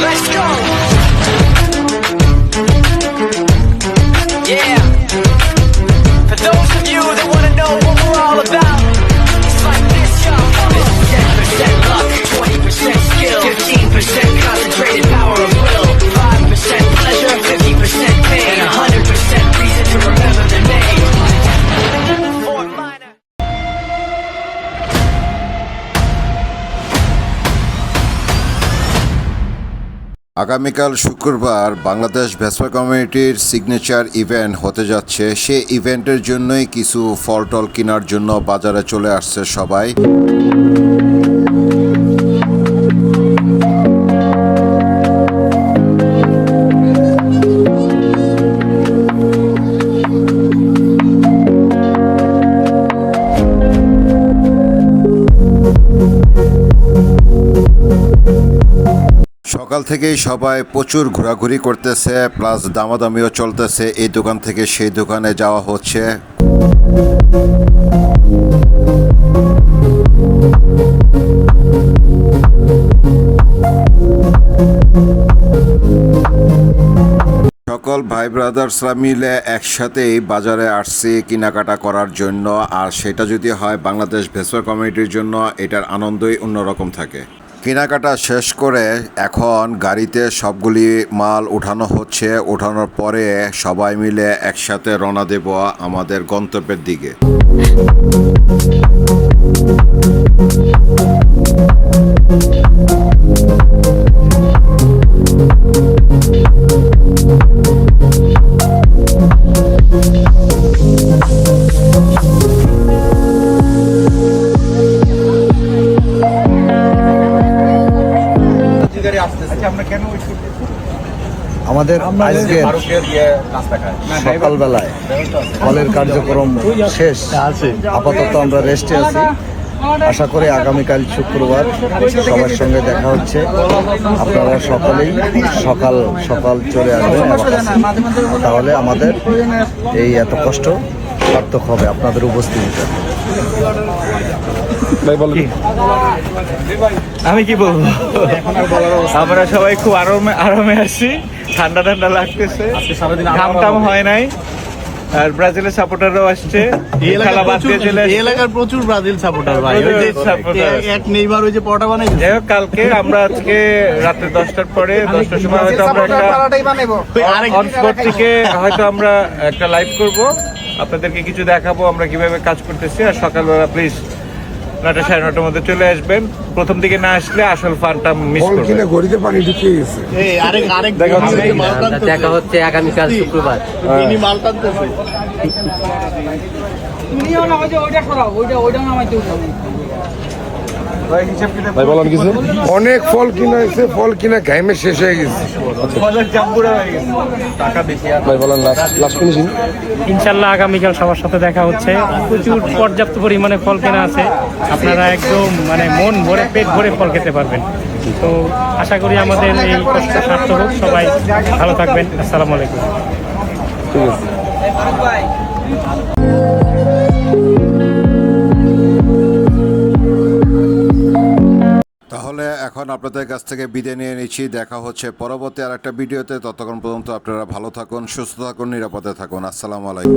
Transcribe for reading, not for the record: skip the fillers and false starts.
Let's go. Yeah. For those of you that want to know what we're all about, it's like this, y'all. This is 10% luck, 20% skill, 15% concentrated power of will, 5% pleasure, 50% pain, and 100% reason to remember the name. Fort Minor. আগামীকাল শুক্রবার Bangladesh Vespa কমিউনিটির signature event হতে যাচ্ছে। সেই ইভেন্টের জন্যই কিছু ফল টল কেনার জন্য বাজারে চলে আসছে সবাই। সকাল থেকেই সবাই প্রচুর ঘোরাঘুরি করতেছে, প্লাস দামাদামিও চলতেছে। এই দোকান থেকে সেই দোকানে যাওয়া হচ্ছে। সকল ভাই ব্রাদার্সরা মিলে একসাথেই বাজারে আসছি কেনাকাটা করার জন্য। আর সেটা যদি হয় বাংলাদেশ ভেসপা কমিউনিটির জন্য, এটার আনন্দই অন্যরকম থাকে। কেনাকাটা শেষ করে এখন গাড়িতে সবগুলি মাল উঠানো হচ্ছে। ওঠানোর পরে সবাই মিলে একসাথে রওনা দেব আমাদের গন্তব্যের দিকে। আমাদের আজকের সকালবেলায় ফলের কার্যক্রম শেষ। আপাতত আমরা রেস্টে আছি। আশা করি আগামীকাল শুক্রবার সবার সঙ্গে দেখা হচ্ছে। আপনারা সকলেই সকাল সকাল চলে আসবেন আমার কাছে। তাহলে আমাদের এই এত কষ্ট সার্থক হবে আপনাদের উপস্থিতিতে। আমি কি বলবো, আমরা সবাই খুব আরামে আছি। ঠান্ডা ঠান্ডা লাগতেছে, ঘাম টাম হয় নাই। আর ব্রাজিলের সাপোর্টাররাও আসছে। এলাকার প্রচুর ব্রাজিল সাপোর্টার ভাই। এক নেইমার ওই যে পটা বানাই। যাই হোক, কালকে আমরা আজকে রাতে 10টার পরে 10টার সময় হয়তো আমরা একটা অন স্পট থেকে হয়তো আমরা একটা লাইভ করব, আপনাদেরকে কিছু দেখাবো আমরা কিভাবে কাজ করতেছি। আর সকালবেলা প্লিজ 9টা 9:30টার মধ্যে চলে আসবেন। প্রথম দিকে না আসলে আসল ফানটা মিস করবেন। দেখা হচ্ছে আগামীকাল শুক্রবার। অনেক ফল কিনা হয়েছে, ফল কিনা ঘাইমে শেষ হয়ে গেছে। ইনশাল্লাহ আগামীকাল সবার সাথে দেখা হচ্ছে। প্রচুর পর্যাপ্ত পরিমাণে ফল কেনা আছে, আপনারা একদম মানে মন ভরে পেট ভরে ফল খেতে পারবেন। তো আশা করি আমাদের এই কষ্ট সার্থক হোক। সবাই ভালো থাকবেন। আসসালামু আলাইকুম। তাহলে এখন আপনাদের কাছ থেকে বিদায় নিয়ে নিচ্ছি। দেখা হচ্ছে পরবর্তী আর একটা ভিডিওতে। ততক্ষণ পর্যন্ত আপনারা ভালো থাকুন, সুস্থ থাকুন, নিরাপদে থাকুন। আসসালামু আলাইকুম।